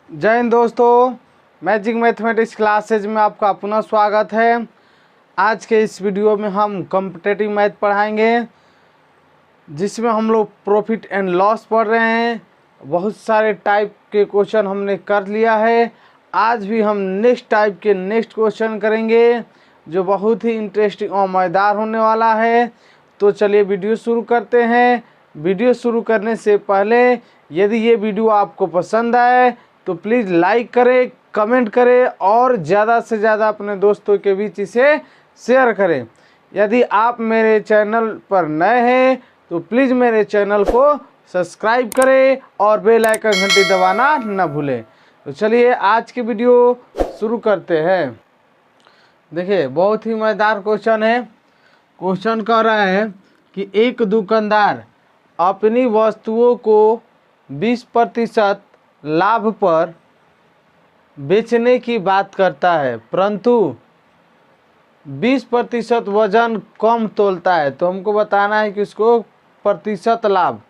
जय हिंद दोस्तों, magic mathematics classes में आपका पुनः स्वागत है। आज के इस वीडियो में हम कॉम्पिटिटिव मैथ पढ़ाएंगे, जिसमें हम लोग प्रॉफिट एंड लॉस पढ़ रहे हैं। बहुत सारे टाइप के क्वेश्चन हमने कर लिया है। आज भी हम नेक्स्ट टाइप के नेक्स्ट क्वेश्चन करेंगे, जो बहुत ही इंटरेस्टिंग और मज़ेदार होने वाला है। तो चलिए वीडियो शुरू करते हैं। वीडियो शुरू करने से पहले यदि ये वीडियो आपको पसंद आए तो प्लीज़ लाइक करें, कमेंट करें और ज़्यादा से ज़्यादा अपने दोस्तों के बीच इसे शेयर करें। यदि आप मेरे चैनल पर नए हैं तो प्लीज़ मेरे चैनल को सब्सक्राइब करें और बेल आइकन घंटी दबाना न भूलें। तो चलिए आज की वीडियो शुरू करते हैं। देखिए, बहुत ही मज़ेदार क्वेश्चन है। क्वेश्चन कह रहा है कि एक दुकानदार अपनी वस्तुओं को 20% लाभ पर बेचने की बात करता है, परंतु 20% वजन कम तोलता है। तो हमको बताना है कि उसको प्रतिशत लाभ,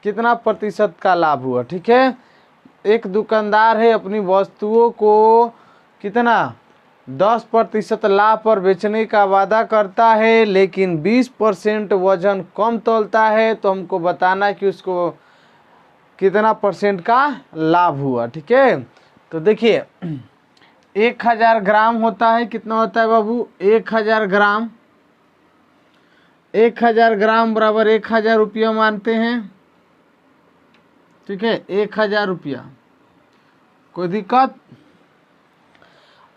कितना प्रतिशत का लाभ हुआ। ठीक है, एक दुकानदार है, अपनी वस्तुओं को कितना 10% लाभ पर बेचने का वादा करता है, लेकिन 20% वजन कम तोलता है। तो हमको बताना है कि उसको कितना परसेंट का लाभ हुआ। ठीक है, तो देखिए 1000 ग्राम होता है, कितना होता है बाबू 1000 ग्राम। 1000 ग्राम बराबर 1000 रुपया मानते हैं। ठीक है, 1000 रुपया, कोई दिक्कत।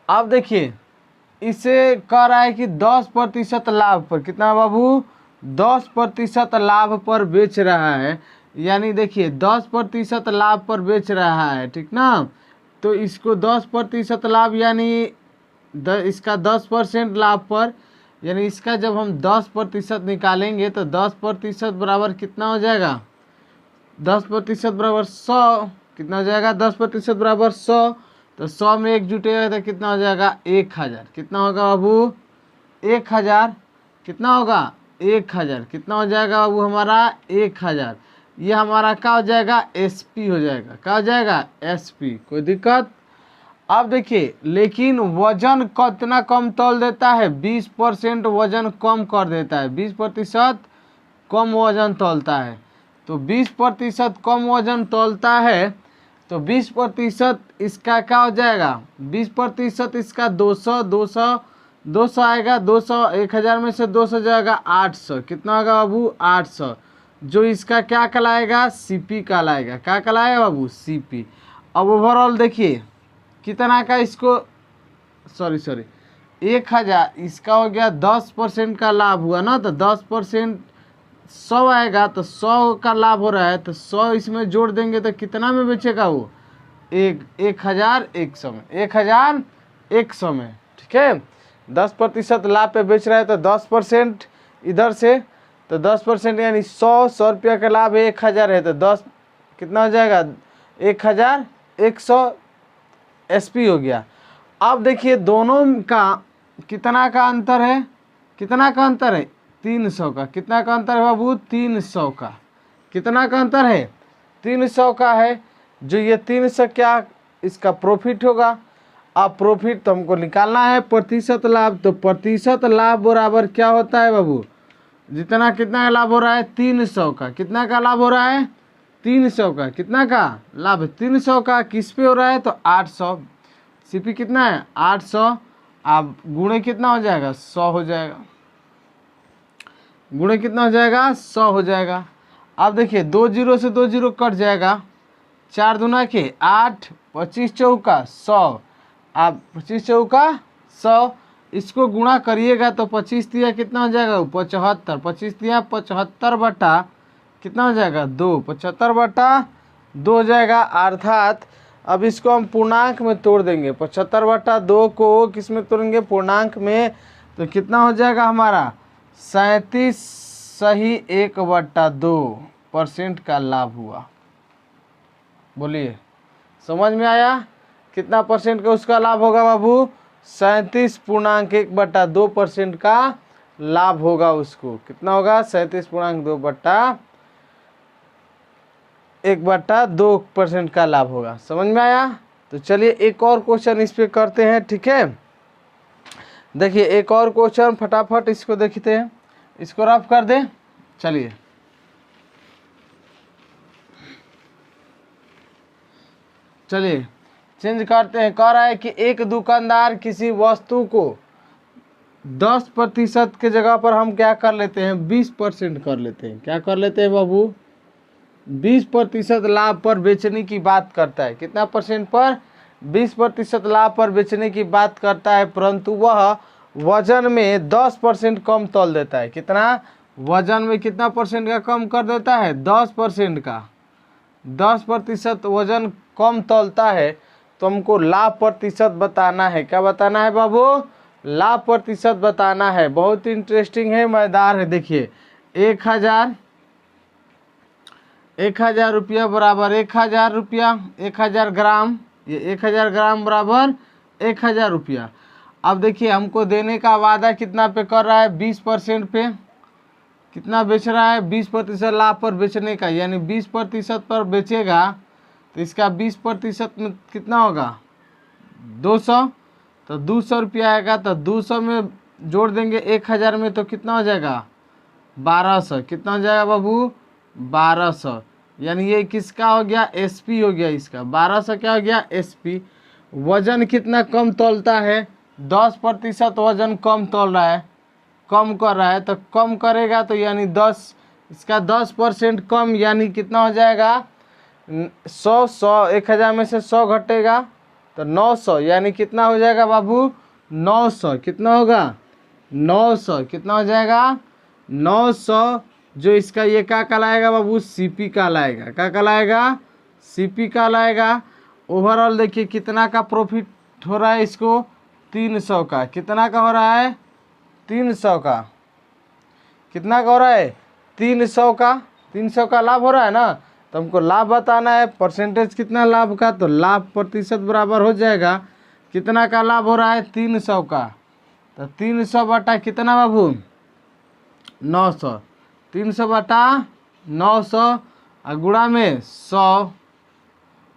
अब देखिए, इसे कह रहा है कि 10% लाभ पर, कितना बाबू 10% लाभ पर बेच रहा है। यानी देखिए 10% लाभ पर बेच रहा है, ठीक ना। तो इसको 10% लाभ यानी इसका 10% लाभ पर, यानी इसका जब हम 10% निकालेंगे तो 10% बराबर कितना हो जाएगा, 10% बराबर 100। कितना हो जाएगा, 10% बराबर 100। तो 100 में एक जुटेगा तो कितना हो जाएगा 1000। कितना होगा बाबू 1000। कितना होगा 1000। कितना हो जाएगा बाबू हमारा 1000। ये हमारा क्या हो जाएगा एसपी हो जाएगा। क्या हो जाएगा एसपी, कोई दिक्कत। अब देखिए, लेकिन वजन कितना कम तोल देता है, 20% वजन कम कर देता है। 20% कम वजन तोलता है। तो 20% कम वजन तोलता है, तो 20% इसका क्या हो जाएगा, 20% इसका 200 आएगा। 200 1000 में से 200 जाएगा 800। कितना होगा बाबू 800, जो इसका क्या कहलाएगा सीपी कहलाएगा। क्या कहलाएगा बाबू सीपी। अब ओवरऑल देखिए कितना का इसको, सॉरी 1000, इसका हो गया 10% का लाभ हुआ ना। तो 10% 100 आएगा, तो 100 का लाभ हो रहा है, तो 100 इसमें जोड़ देंगे तो कितना में बेचेगा वो 1100 में, 1100 में। ठीक है, 10% लाभ पे बेच रहा है तो 10% इधर से, तो 10% यानी 100 रुपया का लाभ है, 1000 है तो 10 कितना हो जाएगा 1100 एसपी हो गया। अब देखिए दोनों का कितना का अंतर है, कितना का अंतर है 300 का। कितना का अंतर है बाबू 300 का। कितना का अंतर है 300 का है। जो ये 300 क्या इसका प्रॉफिट होगा। अब प्रॉफिट तो हमको निकालना है प्रतिशत लाभ। तो प्रतिशत लाभ बराबर क्या होता है बाबू, जितना कितना का लाभ हो रहा है 300 का। कितना का लाभ हो रहा है 300 का। कितना का लाभ 300 का, किस पे हो रहा है तो 800। सीपी कितना है 800। अब गुणे कितना हो जाएगा 100 हो जाएगा। गुणे कितना हो जाएगा 100 हो जाएगा। अब देखिए 2 जीरो से 2 जीरो कट जाएगा। 4 दूना के 8, 25 चौका 100। अब 25 चौका 100, इसको गुणा करिएगा तो 25 तिया कितना हो जाएगा 75। 25 तिया 75 बटा कितना हो जाएगा 2, 75 बटा 2 हो जाएगा। अर्थात अब इसको हम पूर्णांक में तोड़ देंगे। 75 बटा 2 को किस में तोड़ेंगे पूर्णांक में, तो कितना हो जाएगा हमारा 37 सही 1/2% का लाभ हुआ। बोलिए समझ में आया, कितना परसेंट का उसका लाभ होगा बाबू 37.1/2% का लाभ होगा उसको। कितना होगा 37.2/1/2% का लाभ होगा। समझ में आया। तो चलिए एक और क्वेश्चन इस पे करते हैं, ठीक है। देखिए एक और क्वेश्चन फटाफट इसको देखते हैं, इसको रफ कर दें। चलिए चलिए चेंज करते हैं। कह रहा है कि एक दुकानदार किसी वस्तु को 10% के जगह पर हम क्या कर लेते हैं, 20% कर लेते हैं। क्या कर लेते हैं बाबू, 20% लाभ पर बेचने की बात करता है। कितना परसेंट पर, 20% लाभ पर बेचने की बात करता है, परंतु वह वजन में 10% कम तौल देता है। कितना, वजन में कितना परसेंट का कम कर देता है, 10% का। 10% वजन कम तौलता है, तो हमको लाभ प्रतिशत बताना है। क्या बताना है बाबू, लाभ प्रतिशत बताना है। बहुत इंटरेस्टिंग है, मजेदार है। देखिए 1000 रुपया बराबर 1000 रुपया, 1000 ग्राम, ये 1000 ग्राम बराबर 1000 रुपया। अब देखिए हमको देने का वादा कितना पे कर रहा है, 20% पे। कितना बेच रहा है, 20% लाभ पर बेचने का, यानी 20% पर बेचेगा तो इसका 20% में कितना होगा, 200। तो 200 रुपया आएगा, तो 200 में जोड़ देंगे 1000 में, तो कितना हो जाएगा, 1200। कितना हो जाएगा बाबू, 1200। यानी ये किसका हो गया, एसपी हो गया इसका। 1200 क्या हो गया, एसपी। वजन कितना कम तौलता है, 10% वजन कम तौल रहा है, कम कर रहा है। तो कम करेगा तो यानी 10, इसका 10% कम, यानी कितना हो जाएगा, 100 1000 में से 100 घटेगा तो 900, यानी कितना हो जाएगा बाबू, 900। कितना होगा, 900। कितना हो जाएगा, 900। जो इसका ये क्या कहलाएगा बाबू, सीपी कहलाएगा। क्या कहलाएगा, सीपी कहलाएगा। ओवरऑल देखिए कितना का प्रॉफिट हो रहा है इसको, 300 का। कितना का हो रहा है, 300 का। कितना का हो रहा है, 300 का। 300 का लाभ हो रहा है ना, तो हमको लाभ बताना है। परसेंटेज कितना लाभ का, तो लाभ प्रतिशत बराबर हो जाएगा, कितना का लाभ हो रहा है, 300 का। तो 300 बटा कितना बाबू, 900। 300 बटा 900 और गुणा में 100।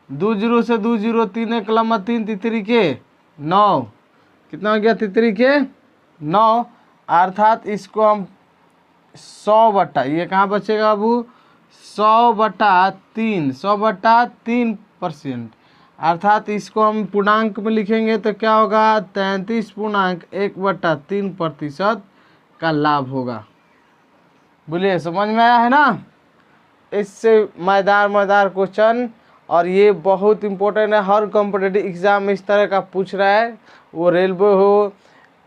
2 जीरो से 2 जीरो, 3 1 लम्बा 3 तितरी के 9। कितना हो गया, तितरी के 9। अर्थात इसको हम 100 बटा, ये कहाँ बचेगा बाबू, 100 बटा 3, 100 बटा 3%। अर्थात इसको हम पूर्णांक में लिखेंगे तो क्या होगा, 33.1/3% का लाभ होगा। बोलिए समझ में आया है ना। इससे मजेदार क्वेश्चन, और ये बहुत इंपॉर्टेंट है। हर कॉम्पिटिटिव एग्जाम में इस तरह का पूछ रहा है, वो रेलवे हो,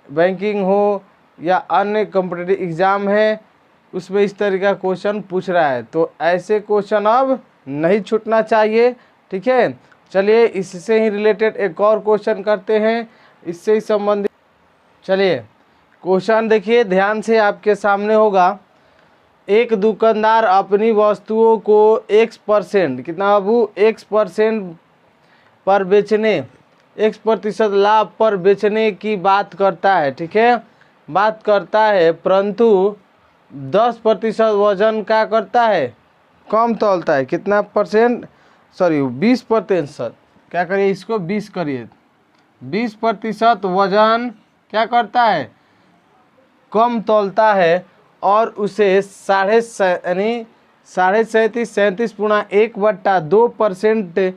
बैंकिंग हो या अन्य कॉम्पिटिटिव एग्जाम है, उसमें इस तरह का क्वेश्चन पूछ रहा है। तो ऐसे क्वेश्चन अब नहीं छूटना चाहिए, ठीक है। चलिए इससे ही रिलेटेड एक और क्वेश्चन करते हैं, इससे ही संबंधित। चलिए क्वेश्चन देखिए ध्यान से, आपके सामने होगा। एक दुकानदार अपनी वस्तुओं को X%, कितना बाबू, X% पर बेचने, X% लाभ पर बेचने की बात करता है, ठीक है, बात करता है, परंतु 10% वजन क्या करता है, कम तौलता है। कितना परसेंट, सॉरी 20%। क्या करिए इसको 20 करिए, 20% वजन क्या करता है, कम तौलता है, और उसे 37.1/2%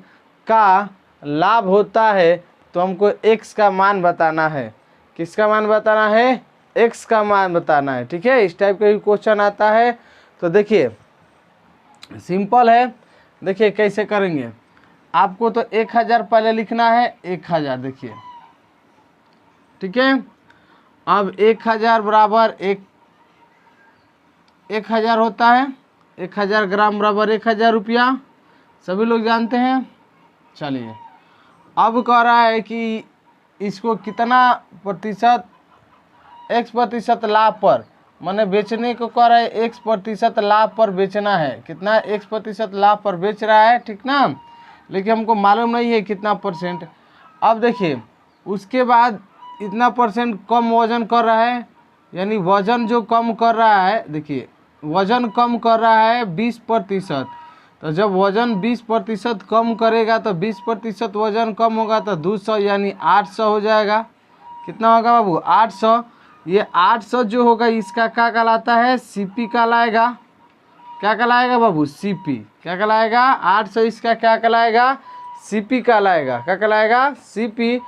का लाभ होता है। तो हमको x का मान बताना है। किसका मान बताना है, x का मान बताना है, ठीक है। इस टाइप का भी क्वेश्चन आता है। तो देखिए सिंपल है, देखिए कैसे करेंगे। आपको तो 1000 पहले लिखना है, 1000 देखिए, ठीक है। अब 1000 बराबर 1000 होता है, 1000 ग्राम बराबर 1000 रुपया, सभी लोग जानते हैं। चलिए अब कह रहा है कि इसको कितना प्रतिशत, X% लाभ पर, माने बेचने को कह रहा है, X% लाभ पर बेचना है। कितना, X% लाभ पर बेच रहा है, ठीक ना, लेकिन हमको मालूम नहीं है कितना परसेंट। अब देखिए उसके बाद इतना परसेंट कम वजन कर रहा है, यानी वजन जो कम कर रहा है, देखिए वजन कम कर रहा है 20%। तो जब वजन 20% कम करेगा तो 20% वजन कम होगा तो 200 यानी 800 हो जाएगा। कितना होगा बाबू? 800। ये 800 जो होगा इसका क्या कहलाता है? सीपी कहलाएगा। क्या कहलाएगा बाबू? सीपी। क्या कहलाएगा? 800 इसका क्या कहलाएगा? सीपी कहलाएगा। क्या कहलाएगा? सीपी।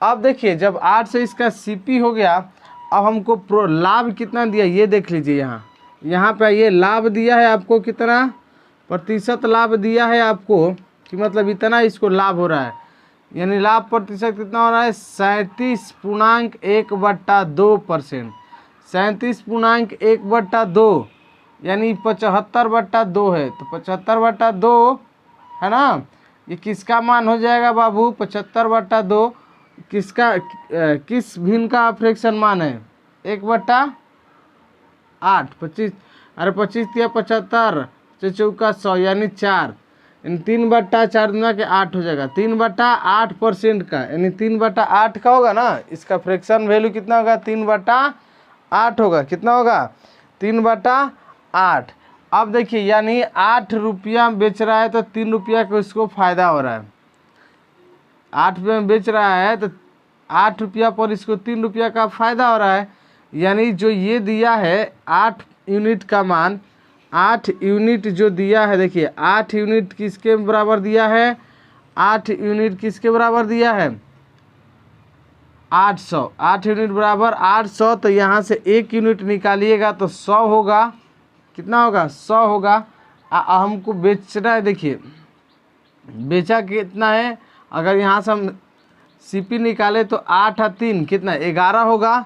अब देखिए जब 800 इसका सीपी हो गया, अब हमको लाभ कितना दिया ये देख लीजिए। यहाँ पे ये लाभ दिया है आपको, कितना प्रतिशत लाभ दिया है आपको, कि मतलब इतना इसको लाभ हो रहा है, यानी लाभ प्रतिशत कितना हो रहा है? 37.1/2%। 37.1/2 यानी 75/2 है, तो 75/2 है ना। ये किसका मान हो जाएगा बाबू? 75/2 किसका किस भिन्न का फ्रैक्शन मान है? 1/8। 25 अरे 25 या 75 चौका 100 यानी 4, यानी 3/4 दूना के 8 हो जाएगा। 3/8% का, यानी 3/8 का होगा ना, इसका फ्रैक्शन वैल्यू कितना होगा? 3/8 होगा। कितना होगा? 3/8। अब देखिए यानी 8 रुपया बेच रहा है तो 3 रुपया को इसको फायदा हो रहा है। 8 रुपये में बेच रहा है तो 8 रुपया पर इसको 3 रुपया का फायदा हो रहा है। यानी जो ये दिया है 8 यूनिट का मान, 8 यूनिट जो दिया है, देखिए 8 यूनिट किसके बराबर दिया है? 8 यूनिट किसके बराबर दिया है? 800। 8 यूनिट बराबर 800, तो यहाँ से 1 यूनिट निकालिएगा तो 100 होगा। कितना होगा? 100 होगा। हमको बेचना है, देखिए बेचा कितना है? अगर यहाँ से हम सीपी निकाले तो 8 और 3 कितना? 11 होगा।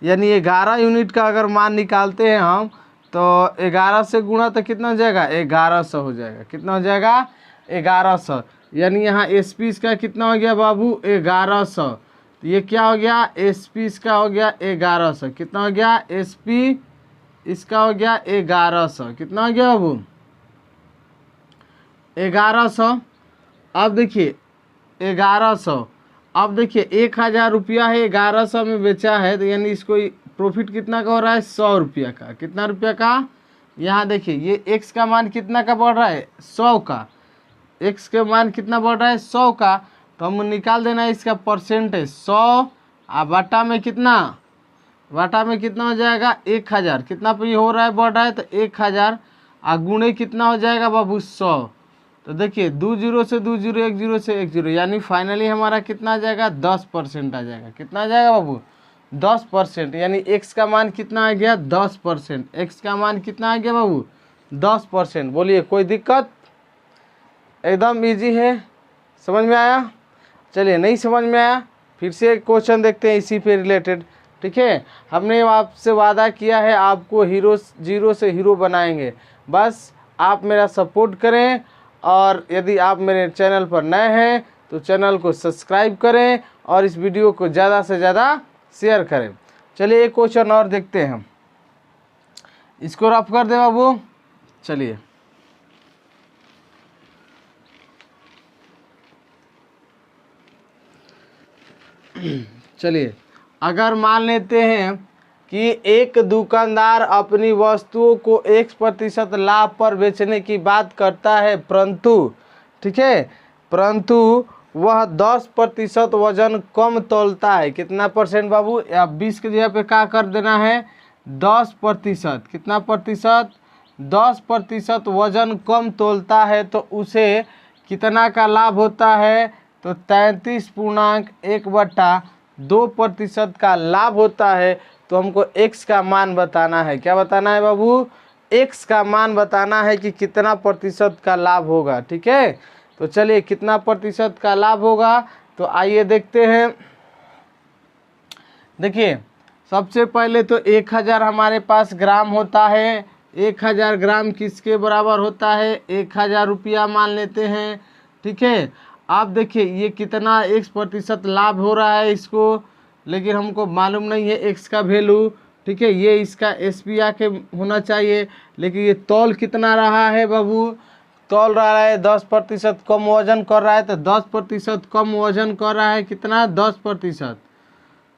यानी 11 यूनिट का अगर मान निकालते हैं हम, तो 11 से गुणा तो कितना हो जाएगा? 1100 हो जाएगा। कितना हो जाएगा? 1100। यानी यहाँ एसपी इसका कितना हो गया बाबू? 1100। तो ये क्या हो गया? एसपी इसका हो गया 1100। कितना हो गया? एसपी इसका हो गया 1100। कितना हो गया बाबू? 1100। अब देखिए 1100, अब देखिए 1000 रुपया है, 1100 में बेचा है, तो यानी इसको प्रॉफिट कितना का हो रहा है? 100 रुपया का। कितना रुपया का? यहाँ देखिए ये एक्स का मान कितना का बढ़ रहा है? 100 का। एक्स के मान कितना बढ़ रहा है? 100 का। तो हम निकाल देना है इसका परसेंटेज। 100 बटा में कितना? बटा में कितना हो जाएगा? 1000। कितना पे हो रहा है? बढ़ रहा है तो 1000। गुणे कितना हो जाएगा बाबू? 100। तो देखिए 2 0 से 2 0, 1 0 से 1 0, यानी फाइनली हमारा कितना आ जाएगा? 10% आ जाएगा। कितना आ जाएगा बाबू? 10%। यानी एक्स का मान कितना आ गया? 10%। एक्स का मान कितना आ गया बाबू? 10%। बोलिए कोई दिक्कत? एकदम इजी है। समझ में आया? चलिए नहीं समझ में आया फिर से क्वेश्चन देखते हैं इसी पे रिलेटेड। ठीक है, हमने आपसे वादा किया है आपको जीरो से हीरो बनाएंगे। बस आप मेरा सपोर्ट करें, और यदि आप मेरे चैनल पर नए हैं तो चैनल को सब्सक्राइब करें और इस वीडियो को ज़्यादा से ज़्यादा शेयर करें। चलिए एक क्वेश्चन और देखते हैं हम। इसको रफ कर दे बाबू। चलिए चलिए अगर मान लेते हैं कि एक दुकानदार अपनी वस्तुओं को 1% लाभ पर बेचने की बात करता है, परंतु ठीक है, परंतु वह 10% वजन कम तौलता है। कितना परसेंट बाबू? या 20 के जगह पे क्या कर देना है? 10%। कितना प्रतिशत? 10% वजन कम तौलता है तो उसे कितना का लाभ होता है? तो 33.1/2% का लाभ होता है। तो हमको x का मान बताना है। क्या बताना है बाबू? x का मान बताना है कि कितना प्रतिशत का लाभ होगा। ठीक है, तो चलिए कितना प्रतिशत का लाभ होगा तो आइए देखते हैं। देखिए सबसे पहले तो 1000 हमारे पास ग्राम होता है। 1000 ग्राम किसके बराबर होता है? 1000 रुपया मान लेते हैं। ठीक है, आप देखिए ये कितना 1% लाभ हो रहा है इसको, लेकिन हमको मालूम नहीं है x का वैल्यू। ठीक है, ये इसका एसपी आके होना चाहिए, लेकिन ये तौल कितना रहा है बाबू? तौल रहा है 10% कम वजन कर रहा है, तो 10% कम वजन कर रहा है। कितना? 10%।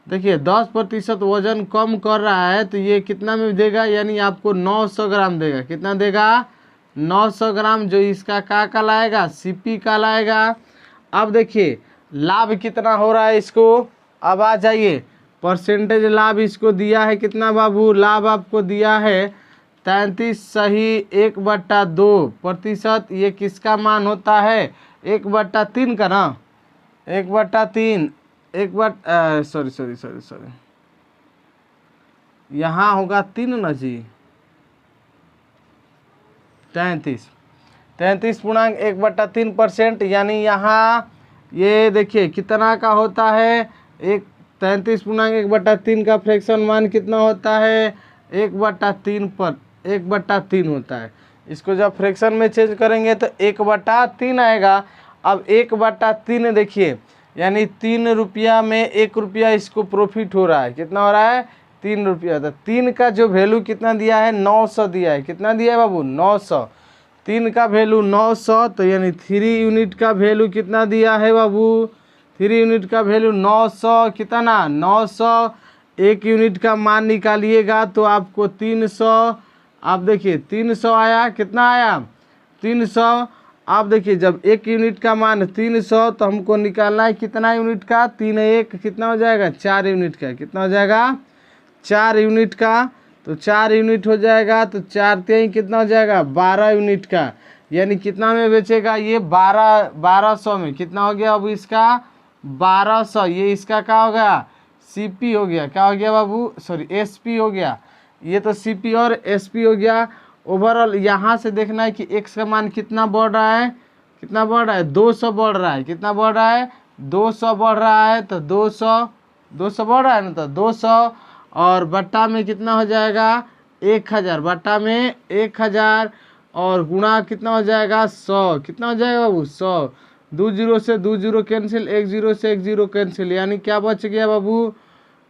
देखिए 10% वजन कम कर रहा है तो ये कितना में देगा? यानी आपको 900 ग्राम देगा। कितना देगा? 900 ग्राम, जो इसका क्या कहलाएगा, सीपी कहलाएगा। अब देखिए लाभ कितना हो रहा है इसको, अब आ जाइए परसेंटेज लाभ इसको दिया है कितना बाबू, लाभ आपको दिया है 33.1/2%। ये किसका मान होता है, 1/3 का ना, 1/3, सॉरी यहाँ होगा 3 ना जी, 33.1/3%। यानी यहाँ ये देखिए कितना का होता है, 33.1/3 का फ्रैक्शन मान कितना होता है, 1/3 होता है। इसको जब फ्रैक्शन में चेंज करेंगे तो 1/3 आएगा। अब 1/3 देखिए, यानी 3 रुपया में 1 रुपया इसको प्रॉफिट हो रहा है। कितना हो रहा है, 3 रुपया। तो 3 का जो वैल्यू कितना दिया है, 900 दिया है। कितना दिया है बाबू, 900। 3 का वैल्यू 900, तो यानी 3 यूनिट का वैल्यू कितना दिया है बाबू, 3 यूनिट का वैल्यू 900। कितना, 900। 1 यूनिट का मान निकालिएगा तो आपको 300। आप देखिए 300 आया, कितना आया, 300। आप देखिए जब 1 यूनिट का मान 300, तो हमको निकालना है कितना यूनिट का, 3 1 कितना हो जाएगा, 4 यूनिट का। कितना हो जाएगा, 4 यूनिट का। तो 4 यूनिट हो जाएगा, तो 4 3 कितना हो जाएगा, 12 यूनिट का। यानी कितना में बेचेगा ये, 1200 में। कितना हो गया अब इसका, 1200। ये इसका क्या हो गया, सीपी हो गया। क्या हो गया बाबू, सॉरी एसपी हो गया। ये तो सीपी और एसपी हो गया। ओवरऑल यहाँ से देखना है कि एक्स का मान कितना बढ़ रहा है, कितना बढ़ रहा है, 200 बढ़ रहा है। कितना बढ़ रहा है, 200 बढ़ रहा है। तो 200 बढ़ रहा है ना, तो 200 और बट्टा में कितना हो जाएगा, 1000। बट्टा में 1000 और गुणा कितना हो जाएगा, 100। कितना हो जाएगा बाबू, 100। 2 0 से 2 0 कैंसिल, 1 0 से 1 0 कैंसिल। यानी क्या बच गया बाबू,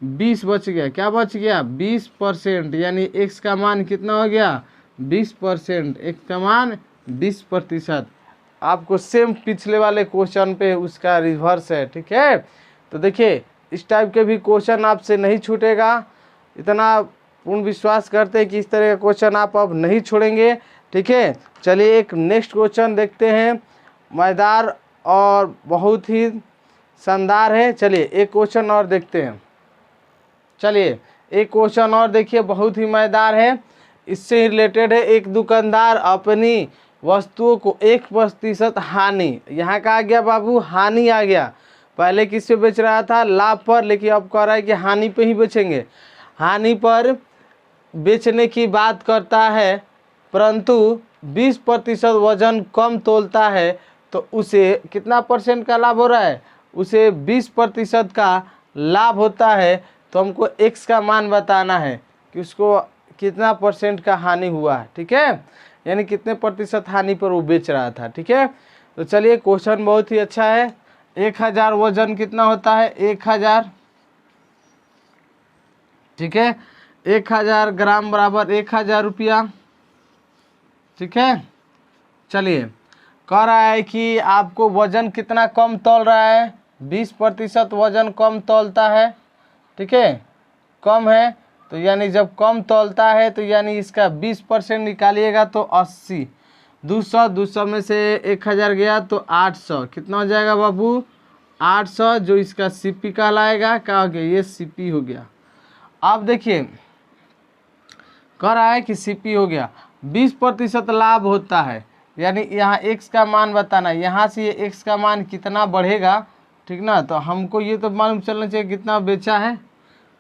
20 बच गया। क्या बच गया, 20%। यानी एक्स का मान कितना हो गया, 20%। एक्स का मान 20%। आपको सेम पिछले वाले क्वेश्चन पे उसका रिवर्स है, ठीक है। तो देखिए इस टाइप के भी क्वेश्चन आपसे नहीं छूटेगा। इतना पूर्ण विश्वास करते हैं कि इस तरह का क्वेश्चन आप अब नहीं छोड़ेंगे, ठीक है। चलिए एक नेक्स्ट क्वेश्चन देखते हैं, मज़ेदार और बहुत ही शानदार है। चलिए एक क्वेश्चन और देखते हैं। चलिए एक क्वेश्चन और देखिए, बहुत ही मज़ेदार है, इससे रिलेटेड है। एक दुकानदार अपनी वस्तुओं को 1% हानि, यहाँ का आ गया बाबू, हानि आ गया। पहले किस पे बेच रहा था, लाभ पर, लेकिन अब कह रहा है कि हानि पे ही बेचेंगे। हानि पर बेचने की बात करता है, परंतु 20% वजन कम तोलता है, तो उसे कितना परसेंट का लाभ हो रहा है, उसे 20% का लाभ होता है। तो हमको एक्स का मान बताना है कि उसको कितना परसेंट का हानि हुआ है, ठीक है। यानी कितने प्रतिशत हानि पर वो बेच रहा था, ठीक है। तो चलिए क्वेश्चन बहुत ही अच्छा है। 1000 वजन कितना होता है, 1000, ठीक है। 1000 ग्राम बराबर 1000 रुपया, ठीक है। चलिए कह रहा है कि आपको वजन कितना कम तौल रहा है, 20% वजन कम तौलता है, ठीक है, कम है। तो यानी जब कम तौलता है तो यानी इसका 20% निकालिएगा तो 80। 200 में से 1000 गया तो 800। कितना हो जाएगा बाबू, 800, जो इसका सीपी कहलाएगा। क्या हो गया, ये सीपी हो गया। अब देखिए कह रहा है कि सीपी हो गया, 20% लाभ होता है। यानी यहाँ एक्स का मान बताना, यहाँ से ये एक्स का मान कितना बढ़ेगा, ठीक ना। तो हमको ये तो मालूम चलना चाहिए कितना बेचा है।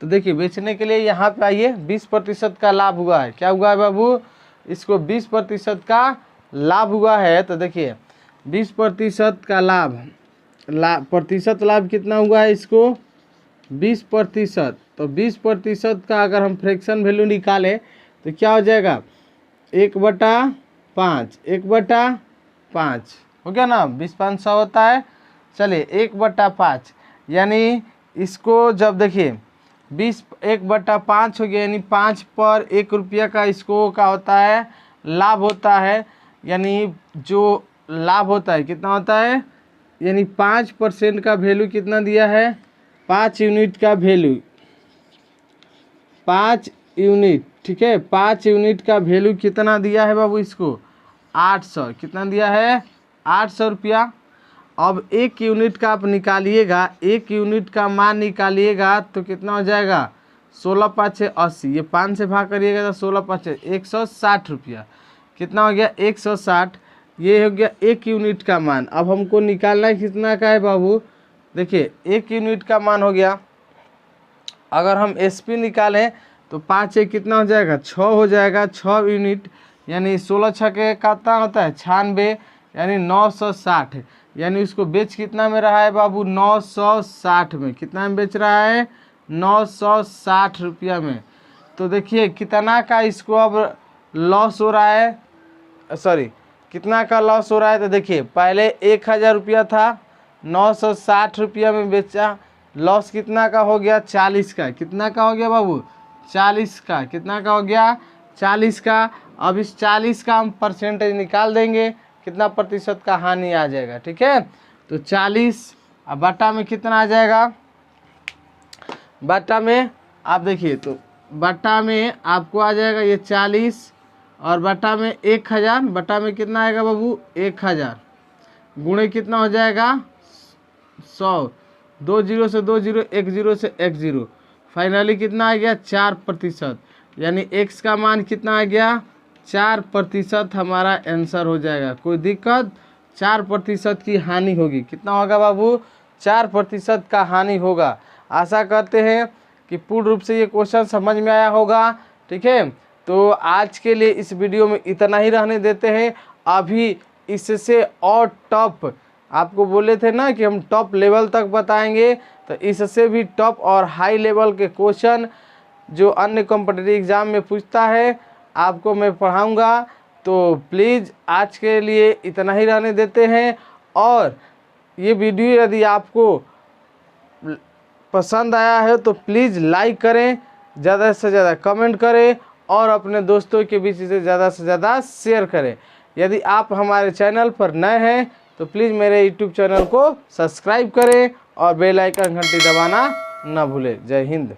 तो देखिए बेचने के लिए यहाँ पे आइए, 20% का लाभ हुआ है। क्या हुआ है बाबू, इसको 20% का लाभ हुआ है। तो देखिए 20% का प्रतिशत लाभ कितना हुआ है इसको, 20%। तो 20% का अगर हम फ्रैक्शन वैल्यू निकालें तो क्या हो जाएगा, 1/5, 1/5 हो गया ना, 20/500 होता है। चलिए 1/5, यानी इसको जब देखिए 1/5 हो गया, यानी 5 पर 1 रुपया का इसको क्या होता है, लाभ होता है। यानी जो लाभ होता है कितना होता है, यानी 5% का वैल्यू कितना दिया है, 5 यूनिट का वैल्यू, 5 यूनिट, ठीक है। 5 यूनिट का वैल्यू कितना दिया है बाबू इसको, 800, कितना दिया है 800 रुपया। अब 1 यूनिट का आप निकालिएगा, 1 यूनिट का मान निकालिएगा तो कितना हो जाएगा 16 5 80, ये 5 से भाग करिएगा तो 16 5 160 रुपया, कितना हो गया 160। ये हो गया 1 यूनिट का मान। अब हमको निकालना है कितना का है बाबू, देखिए 1 यूनिट का मान हो गया। अगर हम एसपी निकालें तो 5 1 कितना हो जाएगा 6 हो जाएगा, 6 यूनिट यानी 16 छके कितना होता है 96, यानी 960, यानी उसको बेच कितना में रहा है बाबू 960 में, कितना में बेच रहा है 960 रुपया में। तो देखिए कितना का इसको अब लॉस हो रहा है, सॉरी कितना का लॉस हो रहा है। तो देखिए पहले 1000 रुपया था, 960 रुपया में बेचा, लॉस कितना का हो गया 40 का, कितना का हो गया बाबू 40 का, कितना का हो गया 40 का। अब इस 40 का हम परसेंटेज निकाल देंगे, कितना प्रतिशत का हानि आ जाएगा, ठीक है। तो 40 अब बटा में कितना आ जाएगा, बटा में आप देखिए तो बटा में आपको आ जाएगा ये 40 और बटा में 1000, बटा में कितना आएगा बाबू 1000, गुणे कितना हो जाएगा 100, 2 0 से 2 0, 1 0 से 1 0, फाइनली कितना आ गया 4%, यानी x का मान कितना आ गया 4% हमारा आंसर हो जाएगा। कोई दिक्कत, 4% की हानि होगी, कितना होगा बाबू 4% का हानि होगा। आशा करते हैं कि पूर्ण रूप से ये क्वेश्चन समझ में आया होगा, ठीक है। तो आज के लिए इस वीडियो में इतना ही रहने देते हैं। अभी इससे और टॉप, आपको बोले थे ना कि हम टॉप लेवल तक बताएंगे, तो इससे भी टॉप और हाई लेवल के क्वेश्चन जो अन्य कॉम्पिटिटिव एग्ज़ाम में पूछता है आपको मैं पढ़ाऊंगा। तो प्लीज़ आज के लिए इतना ही रहने देते हैं। और ये वीडियो यदि आपको पसंद आया है तो प्लीज़ लाइक करें, ज़्यादा से ज़्यादा कमेंट करें और अपने दोस्तों के बीच इसे ज़्यादा से ज़्यादा शेयर करें। यदि आप हमारे चैनल पर नए हैं तो प्लीज़ मेरे यूट्यूब चैनल को सब्सक्राइब करें और बेल आइकन घंटी दबाना ना भूलें। जय हिंद।